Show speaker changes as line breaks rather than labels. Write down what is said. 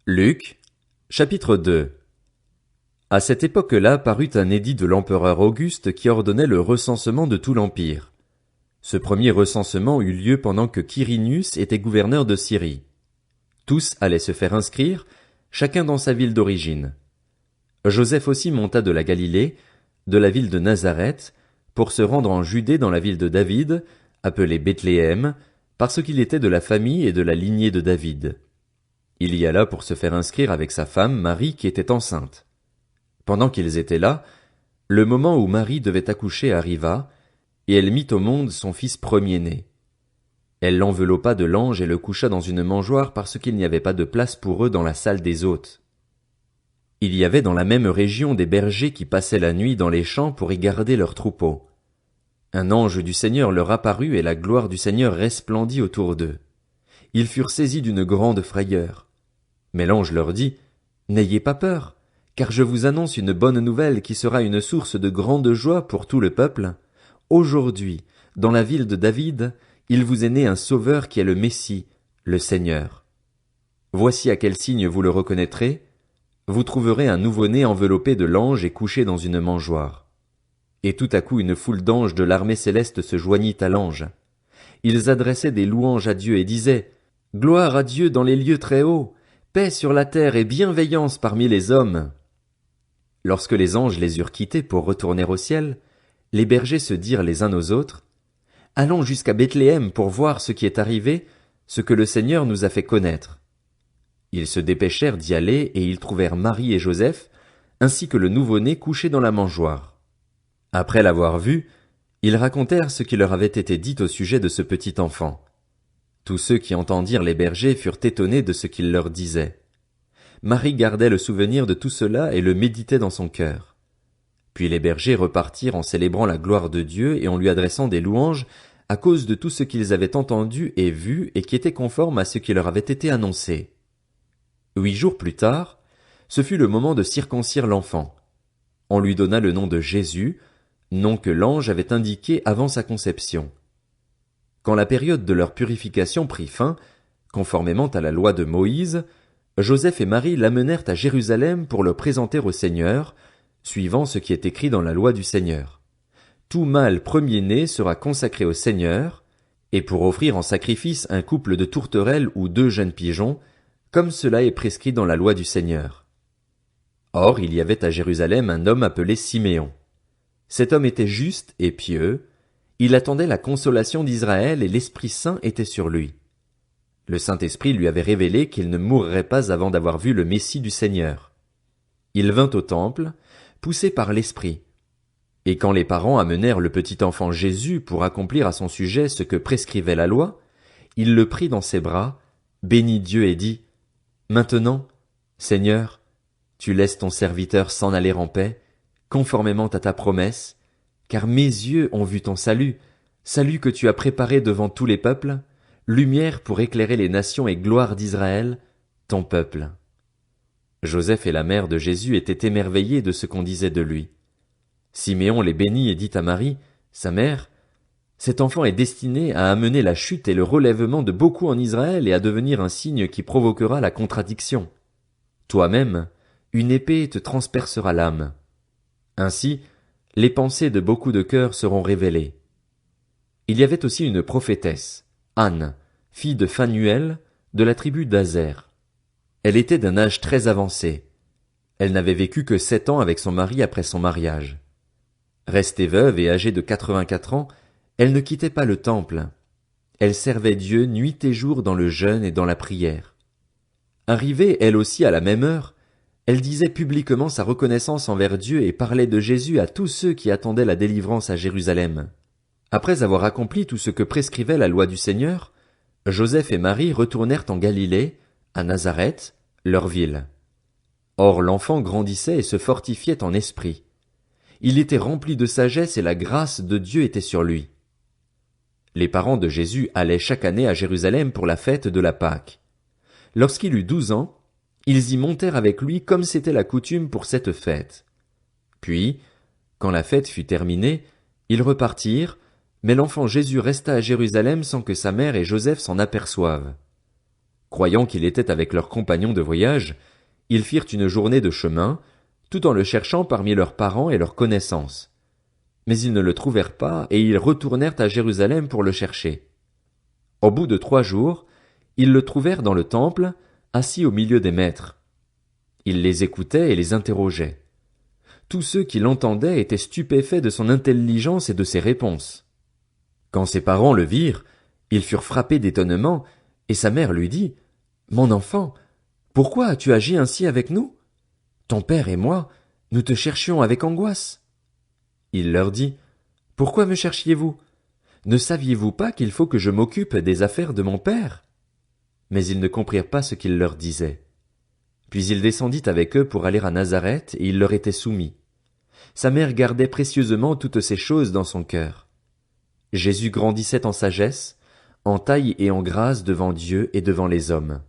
Luc, chapitre 2. À cette époque-là parut un édit de l'empereur Auguste qui ordonnait le recensement de tout l'empire. Ce premier recensement eut lieu pendant que Quirinius était gouverneur de Syrie. Tous allaient se faire inscrire, chacun dans sa ville d'origine. Joseph aussi monta de la Galilée, de la ville de Nazareth, pour se rendre en Judée dans la ville de David, appelée Bethléem, parce qu'il était de la famille et de la lignée de David. Il y alla pour se faire inscrire avec sa femme Marie qui était enceinte. Pendant qu'ils étaient là, le moment où Marie devait accoucher arriva, et elle mit au monde son fils premier-né. Elle l'enveloppa de lange et le coucha dans une mangeoire parce qu'il n'y avait pas de place pour eux dans la salle des hôtes. Il y avait dans la même région des bergers qui passaient la nuit dans les champs pour y garder leurs troupeaux. Un ange du Seigneur leur apparut et la gloire du Seigneur resplendit autour d'eux. Ils furent saisis d'une grande frayeur. Mais l'ange leur dit, « N'ayez pas peur, car je vous annonce une bonne nouvelle qui sera une source de grande joie pour tout le peuple. Aujourd'hui, dans la ville de David, il vous est né un sauveur qui est le Messie, le Seigneur. Voici à quel signe vous le reconnaîtrez. Vous trouverez un nouveau-né enveloppé de lange et couché dans une mangeoire. » Et tout à coup une foule d'anges de l'armée céleste se joignit à l'ange. Ils adressaient des louanges à Dieu et disaient, « Gloire à Dieu dans les lieux très hauts, paix sur la terre et bienveillance parmi les hommes. » Lorsque les anges les eurent quittés pour retourner au ciel, les bergers se dirent les uns aux autres, « Allons jusqu'à Bethléem pour voir ce qui est arrivé, ce que le Seigneur nous a fait connaître. » Ils se dépêchèrent d'y aller et ils trouvèrent Marie et Joseph, ainsi que le nouveau-né couché dans la mangeoire. Après l'avoir vu, ils racontèrent ce qui leur avait été dit au sujet de ce petit enfant. Tous ceux qui entendirent les bergers furent étonnés de ce qu'ils leur disaient. Marie gardait le souvenir de tout cela et le méditait dans son cœur. Puis les bergers repartirent en célébrant la gloire de Dieu et en lui adressant des louanges à cause de tout ce qu'ils avaient entendu et vu et qui était conforme à ce qui leur avait été annoncé. 8 jours plus tard, ce fut le moment de circoncire l'enfant. On lui donna le nom de Jésus, nom que l'ange avait indiqué avant sa conception. Quand la période de leur purification prit fin, conformément à la loi de Moïse, Joseph et Marie l'amenèrent à Jérusalem pour le présenter au Seigneur, suivant ce qui est écrit dans la loi du Seigneur. Tout mâle premier-né sera consacré au Seigneur, et pour offrir en sacrifice un couple de tourterelles ou 2 jeunes pigeons, comme cela est prescrit dans la loi du Seigneur. Or, il y avait à Jérusalem un homme appelé Siméon. Cet homme était juste et pieux, il attendait la consolation d'Israël et l'Esprit Saint était sur lui. Le Saint-Esprit lui avait révélé qu'il ne mourrait pas avant d'avoir vu le Messie du Seigneur. Il vint au temple, poussé par l'Esprit. Et quand les parents amenèrent le petit enfant Jésus pour accomplir à son sujet ce que prescrivait la loi, il le prit dans ses bras, bénit Dieu et dit, « Maintenant, Seigneur, tu laisses ton serviteur s'en aller en paix, conformément à ta promesse, car mes yeux ont vu ton salut, salut que tu as préparé devant tous les peuples, lumière pour éclairer les nations et gloire d'Israël, ton peuple. » Joseph et la mère de Jésus étaient émerveillés de ce qu'on disait de lui. Siméon les bénit et dit à Marie, sa mère, « Cet enfant est destiné à amener la chute et le relèvement de beaucoup en Israël et à devenir un signe qui provoquera la contradiction. Toi-même, une épée te transpercera l'âme. Ainsi, les pensées de beaucoup de cœurs seront révélées. » Il y avait aussi une prophétesse, Anne, fille de Phanuel, de la tribu d'Azer. Elle était d'un âge très avancé. Elle n'avait vécu que 7 ans avec son mari après son mariage. Restée veuve et âgée de 84 ans, elle ne quittait pas le temple. Elle servait Dieu nuit et jour dans le jeûne et dans la prière. Arrivée elle aussi à la même heure, elle disait publiquement sa reconnaissance envers Dieu et parlait de Jésus à tous ceux qui attendaient la délivrance à Jérusalem. Après avoir accompli tout ce que prescrivait la loi du Seigneur, Joseph et Marie retournèrent en Galilée, à Nazareth, leur ville. Or l'enfant grandissait et se fortifiait en esprit. Il était rempli de sagesse et la grâce de Dieu était sur lui. Les parents de Jésus allaient chaque année à Jérusalem pour la fête de la Pâque. Lorsqu'il eut 12 ans, ils y montèrent avec lui comme c'était la coutume pour cette fête. Puis, quand la fête fut terminée, ils repartirent, mais l'enfant Jésus resta à Jérusalem sans que sa mère et Joseph s'en aperçoivent. Croyant qu'il était avec leurs compagnons de voyage, ils firent une journée de chemin, tout en le cherchant parmi leurs parents et leurs connaissances. Mais ils ne le trouvèrent pas, et ils retournèrent à Jérusalem pour le chercher. Au bout de 3 jours, ils le trouvèrent dans le temple, assis au milieu des maîtres. Il les écoutait et les interrogeait. Tous ceux qui l'entendaient étaient stupéfaits de son intelligence et de ses réponses. Quand ses parents le virent, ils furent frappés d'étonnement, et sa mère lui dit, « Mon enfant, pourquoi as-tu agi ainsi avec nous? Ton père et moi, nous te cherchions avec angoisse. » Il leur dit, « Pourquoi me cherchiez-vous? Ne saviez-vous pas qu'il faut que je m'occupe des affaires de mon père? » Mais ils ne comprirent pas ce qu'il leur disait. Puis il descendit avec eux pour aller à Nazareth, et il leur était soumis. Sa mère gardait précieusement toutes ces choses dans son cœur. Jésus grandissait en sagesse, en taille et en grâce devant Dieu et devant les hommes.